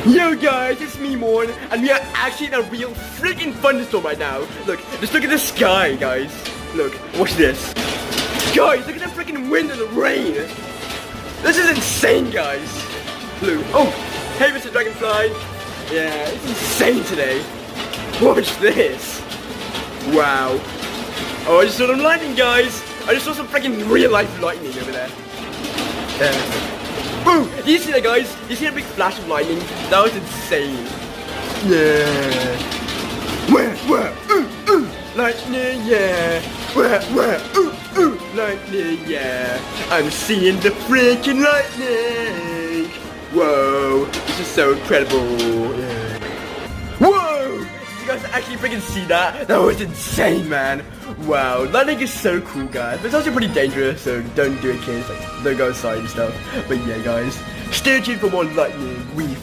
Yo guys, it's me Morton, and we are actually in a real freaking thunderstorm right now. Look, just look at the sky, guys. Look, watch this. Guys, look at the freaking wind and the rain. This is insane, guys. Look, oh, hey Mr. Dragonfly. Yeah, it's insane today. Watch this. Wow. Oh, I just saw some lightning, guys. I just saw some freaking real life lightning over there. Boom! You see that, guys? You see a big flash of lightning? That was insane. Yeah. Lightning, yeah. Lightning, yeah. I'm seeing the freaking lightning. Whoa! This is so incredible. Yeah. Whoa! Did you guys actually freaking see that? That was insane, man. Wow, lightning is so cool, guys. But it's also pretty dangerous, so don't do it, kids. Like, don't go outside and stuff. But yeah, guys, stay tuned for more lightning. We